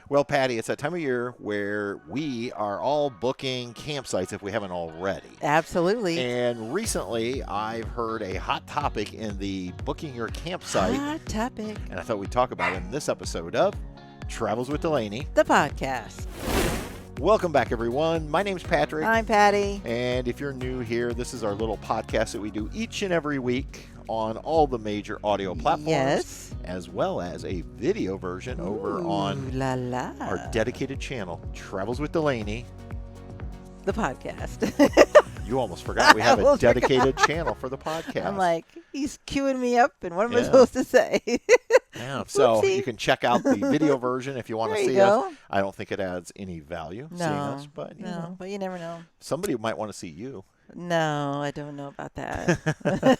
Well, Patty, it's that time of year where we are all booking campsites if we haven't already. Absolutely. And recently, I've heard a hot topic in the booking your campsite. Hot topic. And I thought we'd talk about it in this episode of Travels with Delaney, the podcast. Welcome back, everyone. My name's Patrick. I'm Patty. And if you're new here, this is our little podcast that we do each and every week on all the major audio platforms. Yes. As well as a video version over on our dedicated channel, Travels with Delaney, the podcast. You almost forgot we have a dedicated channel for the podcast. I'm like, he's queuing me up, and what am I supposed to say? Yeah, so you can check out the video version if you want to see us. Go. I don't think it adds any value seeing us, but but you never know. Somebody might want to see you. No, I don't know about that.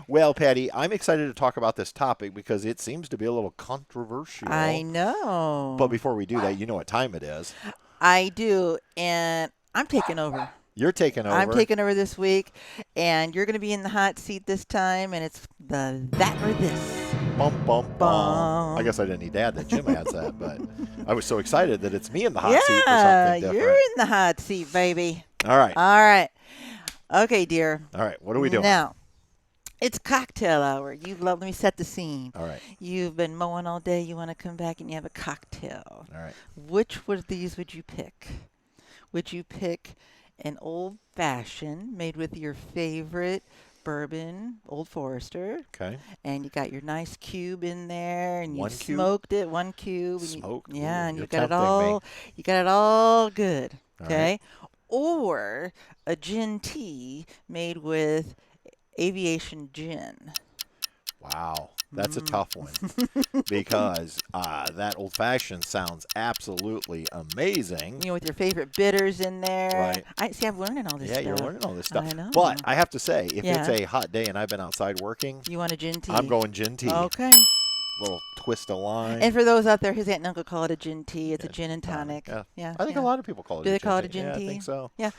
Well, Patty, I'm excited to talk about this topic because it seems to be a little controversial. I know. But before we do that, you know what time it is. I do, and I'm taking over. You're taking over. I'm taking over this week, and you're going to be in the hot seat this time, and it's the that or this. Bum, bum, bum. I guess I didn't need to add that. Jim adds that, but I was so excited that it's me in the hot seat for something different. You're in the hot seat, baby. All right. All right. Okay, dear. All right. What are we doing? Now, it's cocktail hour. Let me set the scene. All right. You've been mowing all day. You want to come back and you have a cocktail. All right. Which of these would you pick? Would you pick an old-fashioned made with your favorite bourbon, Old Forester? Okay. And you got your nice cube in there, and you One cube? Smoked it. One cube. Smoked? Yeah, Ooh, and you're you got it tempting all. me. You got it all good. All Okay. right. Or a gin tea made with aviation gin. Wow. That's a tough one because that old-fashioned sounds absolutely amazing. You know, with your favorite bitters in there. Right. I'm learning all this stuff. Yeah, you're learning all this stuff. I know. But I have to say, if Yeah. it's a hot day and I've been outside working, You want a gin tea? I'm going gin tea. Okay. Little twist of lime. And for those out there, his aunt and uncle call it a gin tea. It's Yeah, a gin and tonic. Yeah. I think a lot of people call it Do a they gin call it tea. a gin Yeah, tea? I think so. Yeah.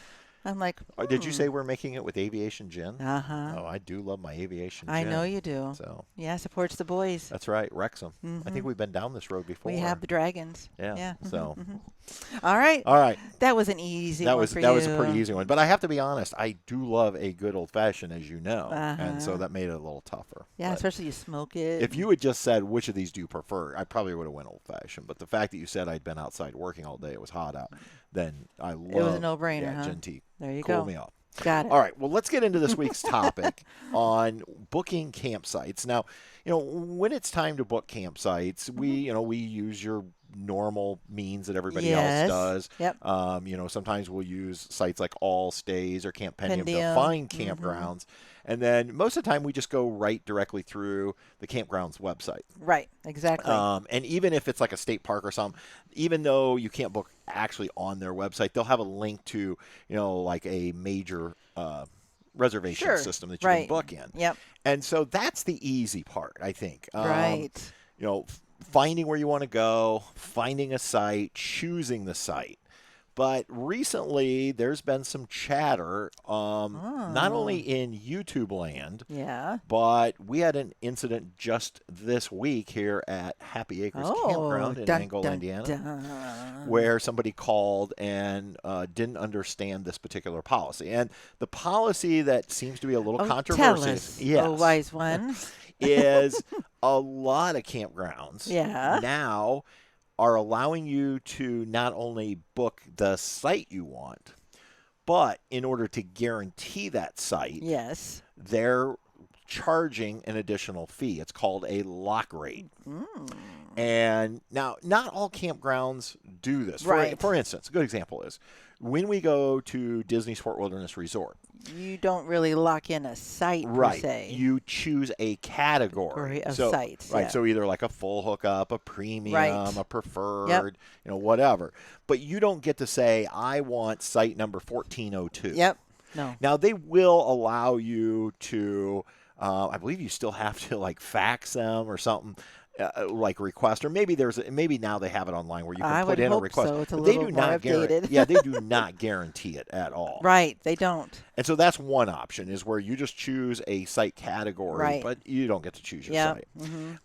I'm like, Did you say we're making it with aviation gin? Uh-huh. Oh, I do love my aviation gin. I know you do. So Yeah, supports the boys. that's right, Wrexham. I think we've been down this road before. We have the dragons. Yeah. Yeah. So All right. all right. That was an easy That one was for that you. was a pretty easy one. But I have to be honest, I do love a good old fashioned, as you know. And so Uh-huh. that made it a little tougher. Yeah, But especially you smoke it. if you had just said which of these do you prefer, I probably would have went old fashioned. But the fact that you said I'd been outside working all day, it was hot out, then I love was a no-brainer, huh? gin tea. There you Cool go. me off. Got it. All right, well, let's get into this week's topic on booking campsites. Now, when it's time to book campsites, we use your normal means that everybody else Yes. does. Yep. Sometimes we'll use sites like All Stays or Camp Pendium to Pendium. find campgrounds. And then most of the time we just go right directly through the campground's website. Right. Exactly. And even if it's like a state park or something, even though you can't book actually on their website, they'll have a link to, like a major reservation system that you can book in. Yep. And so that's the easy part, I think. Right. Finding where you want to go, finding a site, choosing the site. But recently, there's been some chatter, not only in YouTube land, Yeah. but we had an incident just this week here at Happy Acres Campground in Angola, Indiana, where somebody called and didn't understand this particular policy. And the policy that seems to be a little controversial, Tell us, oh wise one, is a lot of campgrounds Yeah. now are allowing you to not only book the site you want, but in order to guarantee that site, Yes. they're charging an additional fee. It's called a lock rate. And now, not all campgrounds do this. Right. For instance, a good example is when we go to Disney Sport Wilderness Resort. You don't really lock in a site per Right. se. You choose a category of so, sites. Right. Yeah. So either like a full hookup, a premium, Right. a preferred, whatever. But you don't get to say, I want site number 1402. Yep. No. Now, they will allow you to, I believe you still have to like fax them or something. like request, or maybe maybe now they have it online where you can put in a request. So. It's a but little they do more not updated. yeah, they do not guarantee it at all. Right, they don't. And so that's one option, is where you just choose a site category, but you don't get to choose your site.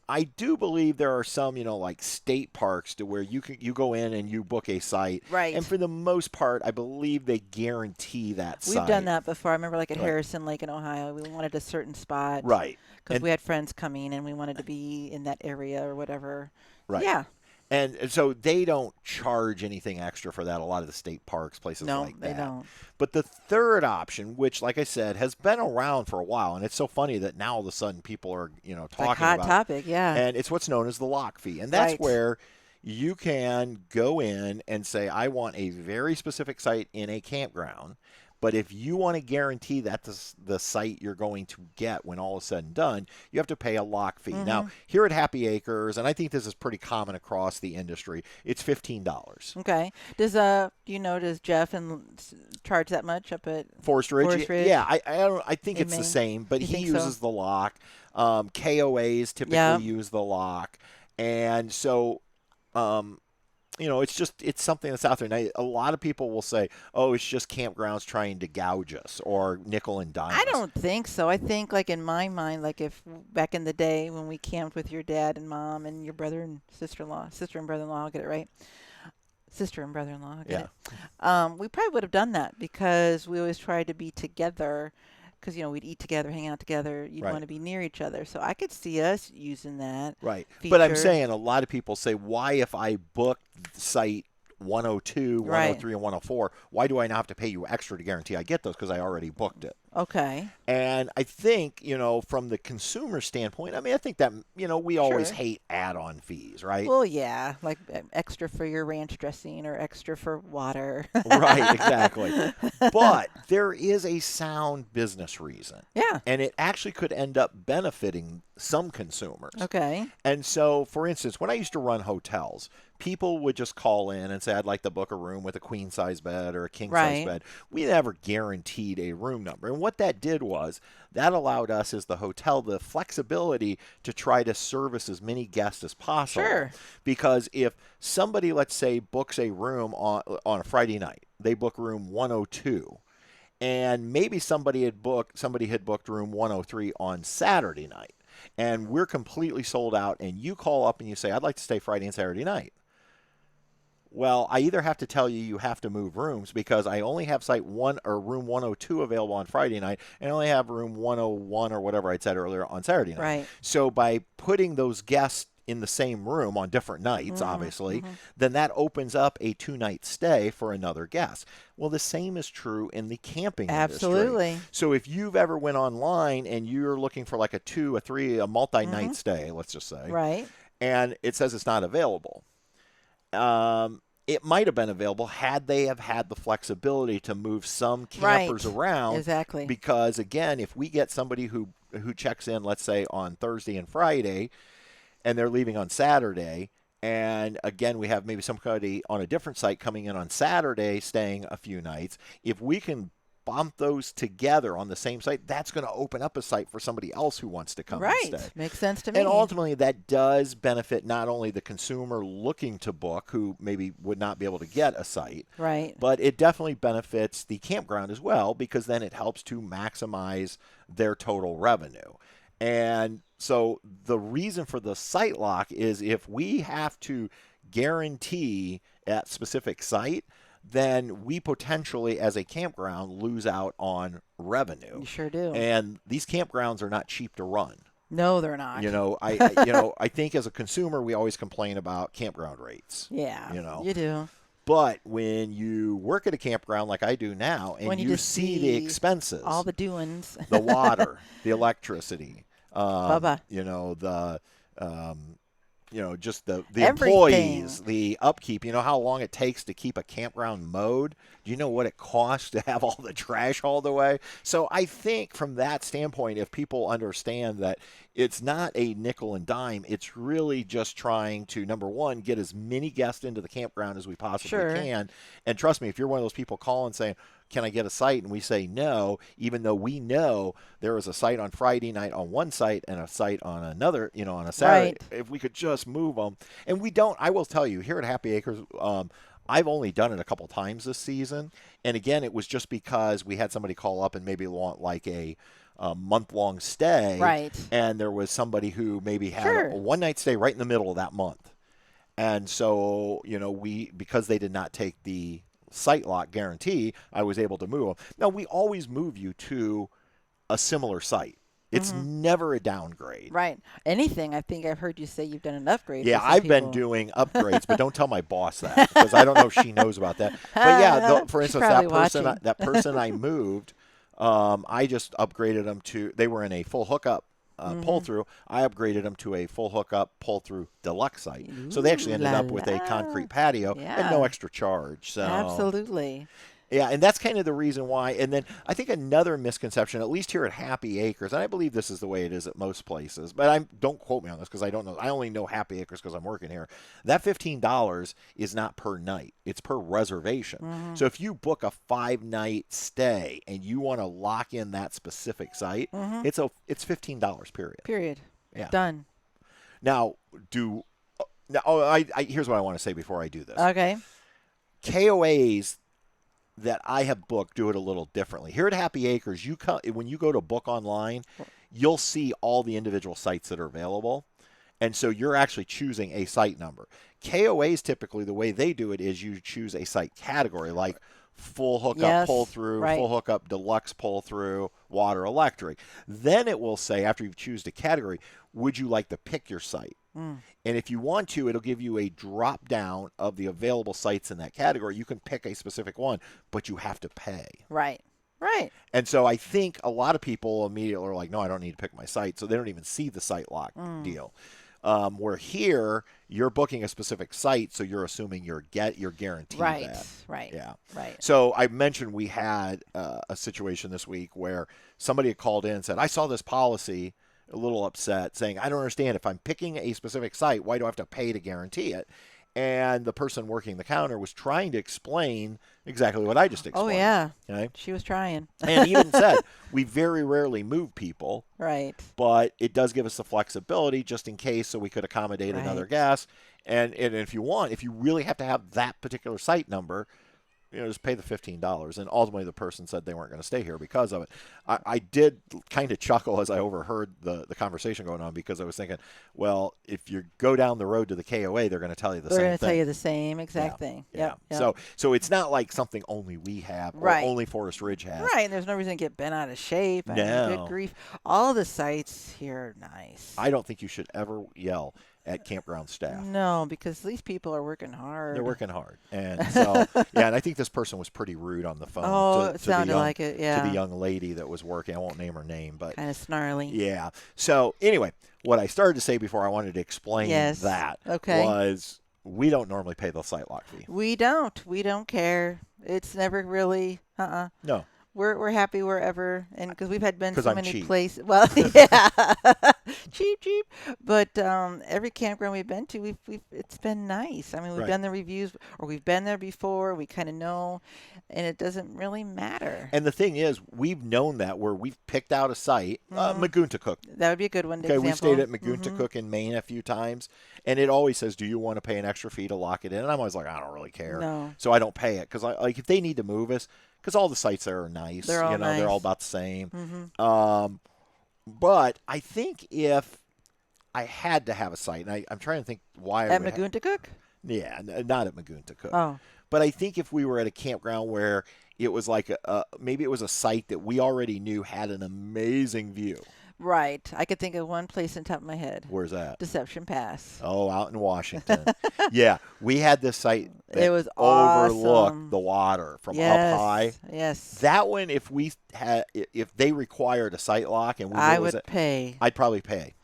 I do believe there are some, like state parks to where you go in and you book a site. Right. And for the most part, I believe they guarantee that site. We've done that before. I remember like at Harrison Lake in Ohio, we wanted a certain spot. Right. Because we had friends coming and we wanted to be in that area or whatever. Right. Yeah. And so they don't charge anything extra for that. A lot of the state parks, places like that. No, they don't. But the third option, which, like I said, has been around for a while, and it's so funny that now all of a sudden people are, talking about it. Hot topic, yeah. And it's what's known as the lock fee. And that's where you can go in and say, I want a very specific site in a campground. But if you want to guarantee that the site you're going to get when all is said and done, you have to pay a lock fee. Now, here at Happy Acres, and I think this is pretty common across the industry, it's $15. Okay. Does Jeff charge that much up at Forest Ridge? Yeah, I think it's Maine? the same, but he uses so? the lock. KOAs typically use the lock. And so it's something that's out there. Now, a lot of people will say, oh, it's just campgrounds trying to gouge us or nickel and dime us. I don't think so. I think, like, in my mind, like if back in the day when we camped with your dad and mom and your brother and sister-in-law, sister and brother-in-law, I'll get it right. Sister and brother-in-law, we probably would have done that because we always tried to be together. Because, we'd eat together, hang out together. You'd want to be near each other. So I could see us using that. Right. Feature. But I'm saying a lot of people say, why, if I book site 102, 103, and 104, why do I not have to pay you extra to guarantee I get those? Because I already booked it. Okay. And I think, from the consumer standpoint, I think that, we always hate add-on fees, right? Well, yeah, like extra for your ranch dressing or extra for water. Right, exactly. But there is a sound business reason. Yeah. And it actually could end up benefiting some consumers. Okay. And so, for instance, when I used to run hotels, people would just call in and say, I'd like to book a room with a queen-size bed or a king-size bed. We never guaranteed a room number. And what that did was that allowed us as the hotel the flexibility to try to service as many guests as possible. Sure. Because if somebody, let's say, books a room on a Friday night, they book room 102, and maybe somebody had booked room 103 on Saturday night, and we're completely sold out, and you call up and you say, I'd like to stay Friday and Saturday night. Well, I either have to tell you have to move rooms because I only have site 1 or room 102 available on Friday night, and I only have room 101 or whatever I'd said earlier on Saturday night. Right. So by putting those guests in the same room on different nights, obviously, then that opens up a 2-night stay for another guest. Well, the same is true in the camping Absolutely. industry. So if you've ever went online and you're looking for like a 2, a 3, a multi-night stay, let's just say, right, and it says it's not available, it might have been available had they have had the flexibility to move some campers around. Exactly. Because, again, if we get somebody who checks in, let's say, on Thursday and Friday, and they're leaving on Saturday, and, again, we have maybe somebody on a different site coming in on Saturday, staying a few nights, if we can bump those together on the same site, that's going to open up a site for somebody else who wants to come and stay. Right. Makes sense to me. And ultimately, that does benefit not only the consumer looking to book who maybe would not be able to get a site, right, but it definitely benefits the campground as well because then it helps to maximize their total revenue. And so the reason for the site lock is if we have to guarantee that specific site, then we potentially, as a campground, lose out on revenue. You sure do. And these campgrounds are not cheap to run. No, they're not. I think as a consumer, we always complain about campground rates. Yeah, you do. But when you work at a campground like I do now, and when you see the expenses, all the doings, the water, the electricity, just the employees, the upkeep, how long it takes to keep a campground mowed. Do you know what it costs to have all the trash hauled away? So I think from that standpoint, if people understand that it's not a nickel and dime, it's really just trying to, number one, get as many guests into the campground as we possibly can. And trust me, if you're one of those people calling saying, can I get a site? And we say no, even though we know there was a site on Friday night on one site and a site on another, on a Saturday. Right. If we could just move them. And we don't, I will tell you, here at Happy Acres, I've only done it a couple times this season. And again, it was just because we had somebody call up and maybe want like a month-long stay. Right. And there was somebody who maybe had a one-night stay right in the middle of that month. And so, because they did not take the site lock guarantee, I was able to move them. Now, we always move you to a similar site. It's never a downgrade. Right. Anything, I think I've heard you say you've done an upgrade. Yeah, I've been doing upgrades, but don't tell my boss that because I don't know if she knows about that. But yeah, for instance, that person I moved, I just upgraded them to, they were in a full hookup pull-through. I upgraded them to a full hookup pull-through deluxe site. So they actually ended up with a concrete patio and no extra charge. So absolutely. Yeah, and that's kind of the reason why. And then I think another misconception, at least here at Happy Acres, and I believe this is the way it is at most places, but don't quote me on this because I don't know. I only know Happy Acres because I'm working here. That $15 is not per night. It's per reservation. So if you book a 5-night stay and you want to lock in that specific site, it's $15, period. Period. Yeah. Done. Now, here's what I want to say before I do this. Okay. KOAs that I have booked do it a little differently. Here at Happy Acres, when you go to book online, you'll see all the individual sites that are available. And so you're actually choosing a site number. KOAs, typically, the way they do it is you choose a site category, like full hookup pull-through, full hookup deluxe pull-through, water, electric. Then it will say, after you've chosen a category, would you like to pick your site? And if you want to, it'll give you a drop down of the available sites in that category. You can pick a specific one, but you have to pay. Right. Right. And so I think a lot of people immediately are like, no, I don't need to pick my site. So they don't even see the site lock deal. Where here, you're booking a specific site, so you're assuming you're guaranteed that. Right. Yeah. Right. So I mentioned we had a situation this week where somebody had called in and said, I saw this policy, a little upset, saying, I don't understand. If I'm picking a specific site, why do I have to pay to guarantee it? And the person working the counter was trying to explain exactly what I just explained. Oh, yeah. Okay? She was trying. And he even said, we very rarely move people. Right. But it does give us the flexibility just in case so we could accommodate another guest. And if you really have to have that particular site number, just pay the $15. And ultimately the person said they weren't going to stay here because of it. I did kind of chuckle as I overheard the conversation going on because I was thinking, well, if you go down the road to the KOA, they're going to tell you the same thing. They're going to tell you the same exact thing. Yeah. Yep. So it's not like something only we have or only Forest Ridge has. Right. And there's no reason to get bent out of shape. No. I mean, good grief. All the sites here are nice. I don't think you should ever yell at campground staff. No, because these people are working hard. They're working hard. And so, and I think this person was pretty rude on the phone. Oh, it sounded like it, to the young lady that was working. I won't name her name, but. Kind of snarly. Yeah. So, anyway, what I started to say before I wanted to explain that was we don't normally pay the site lock fee. We don't. We don't care. It's never really, No. We're happy wherever, and because we've been so many places. Well, cheap. But every campground we've been to, it's been nice. I mean, we've done the reviews, or we've been there before. We kind of know, and it doesn't really matter. And the thing is, we've known that where we've picked out a site, Magoontacook. That would be a good one. Okay, we stayed at Magoontacook in Maine a few times, and it always says, "Do you want to pay an extra fee to lock it in?" And I'm always like, "I don't really care." No. So I don't pay it because if they need to move us. Because all the sites there are nice. They're all nice. They're all about the same. But I think if I had to have a site, and I'm trying to think why. At Magoontacook? Yeah, not at Magoontacook. Oh. But I think if we were at a campground where it was like maybe it was a site that we already knew had an amazing view. Right. I could think of one place on top of my head. Where's that? Deception Pass. Oh, out in Washington. Yeah, we had this site that it was overlooked the water from up high. Yes. That one, if they required a site lock and I would pay. I'd probably pay,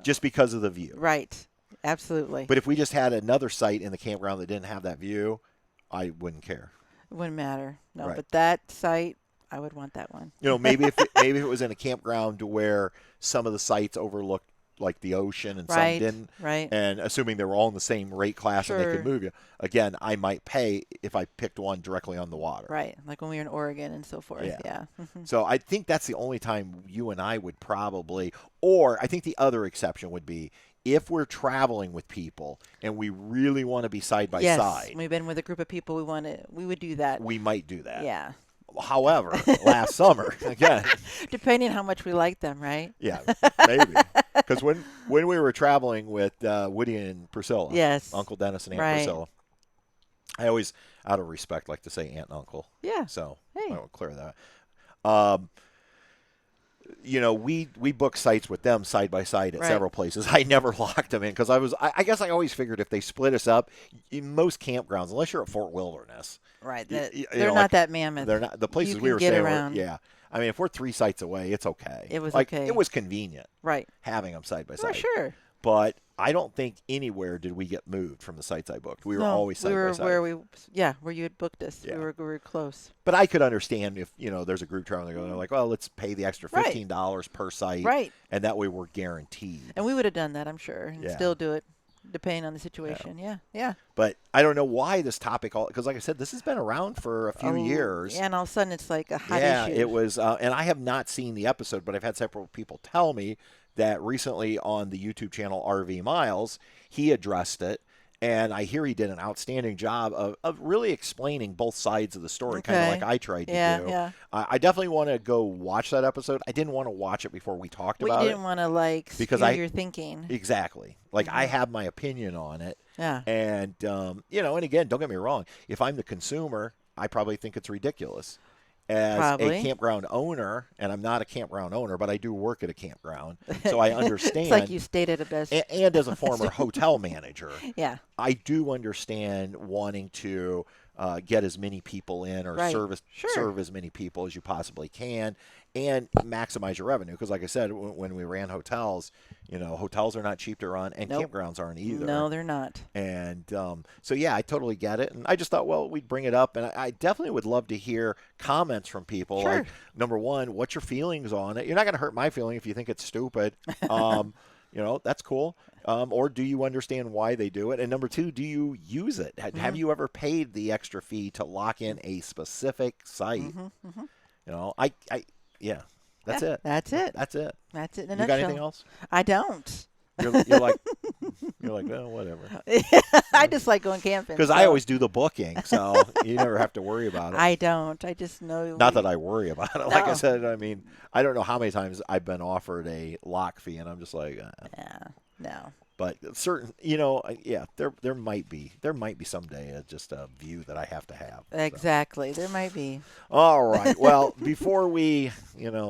just because of the view. Right. Absolutely. But if we just had another site in the campground that didn't have that view, I wouldn't care. It wouldn't matter. No, right. But that site, I would want that one. Maybe if it was in a campground where some of the sites overlooked like the ocean and some Right. didn't. Right. And assuming they were all in the same rate class and they Sure. could move you, again, I might pay if I picked one directly on the water. Right. Like when we were in Oregon and so forth. Yeah. Yeah. So I think that's the only time you and I would probably, or I think the other exception would be if we're traveling with people and we really want to be side by side. Yes. We've been with a group of people. We would do that. We might do that. Yeah. However, last summer, again. Depending on how much we like them, right? Yeah, maybe. Because when we were traveling with Woody and Priscilla, yes, Uncle Dennis and Aunt right. Priscilla, I always, out of respect, like to say Aunt and Uncle. Yeah. So hey. I don't clear that. We booked sites with them side by side at several places. I never locked them in because I guess I always figured if they split us up, in most campgrounds, unless you're at Fort Wilderness. Right. They're not that mammoth. They're not. The places we were staying were, yeah. I mean, if we're 3 sites away, it's okay. It was like, okay. It was convenient. Right. Having them side by side. Sure. But I don't think anywhere did we get moved from the sites I booked. We were always side by side. Where you had booked us. Yeah. We were close. But I could understand if, there's a group traveling, they're like, well, let's pay the extra $15 per site. Right. And that way we're guaranteed. And we would have done that, I'm sure, and still do it. Depending on the situation, yeah. But I don't know why this topic, because like I said, this has been around for a few years. Yeah, and all of a sudden it's like a hot issue. Yeah, it was, and I have not seen the episode, but I've had several people tell me that recently on the YouTube channel RV Miles, he addressed it. And I hear he did an outstanding job of really explaining both sides of the story, kind of like I tried to do. Yeah. I definitely want to go watch that episode. I didn't want to watch it before we talked about it. You didn't want to, because skew your thinking. Exactly. Like, I have my opinion on it. Yeah. And, and again, don't get me wrong. If I'm the consumer, I probably think it's ridiculous. As a campground owner, and I'm not a campground owner, but I do work at a campground, so I understand. It's like you stated it best. And as a former hotel manager, yeah, I do understand wanting to get as many people in or serve as many people as you possibly can and maximize your revenue. Because like I said, when we ran hotels, hotels are not cheap to run, and campgrounds aren't either. No, they're not. And so, yeah, I totally get it. And I just thought, well, we'd bring it up. And I definitely would love to hear comments from people. Sure. Like, number one, what's your feelings on it? You're not going to hurt my feeling if you think it's stupid. That's cool. Or do you understand why they do it? And number two, do you use it? Have you ever paid the extra fee to lock in a specific site? Yeah, that's it. That's it. That's it. That's it in a You nutshell. got anything else? I don't. You're like, oh, whatever. I just like going camping. Because I always do the booking, so you never have to worry about it. I don't. I just know. Not that I worry about it. Like I said, I mean, I don't know how many times I've been offered a lock fee, and I'm just like, no. But certain, there might be someday just a view that I have to have. Exactly, there might be. All right. Well, before we,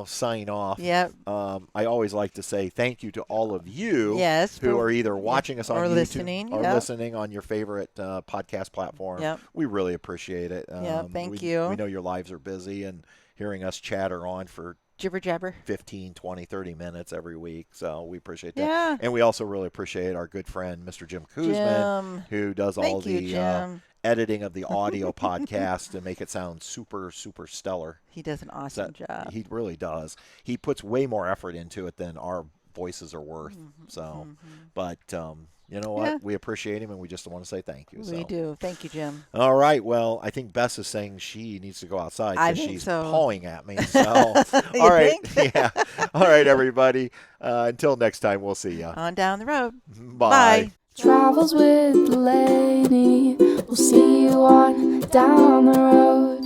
sign off, yep. I always like to say thank you to all of you who are either watching us on YouTube listening, or listening on your favorite podcast platform. Yep. We really appreciate it. Thank you. We know your lives are busy, and hearing us chatter on for jibber jabber 15, 20, 30 minutes every week. So we appreciate that. Yeah. And we also really appreciate our good friend, Mr. Jim Kuzman, who does all the editing of the audio podcast to make it sound super, super stellar. He does an awesome job. He really does. He puts way more effort into it than our voices are worth. But you know what? Yeah. We appreciate him, and we just want to say thank you. We do. Thank you, Jim. All right. Well, I think Bess is saying she needs to go outside because she's pawing at me. So, all right. Yeah. All right, everybody. Until next time, we'll see you. On down the road. Bye. Travels with Delaney. We'll see you on down the road.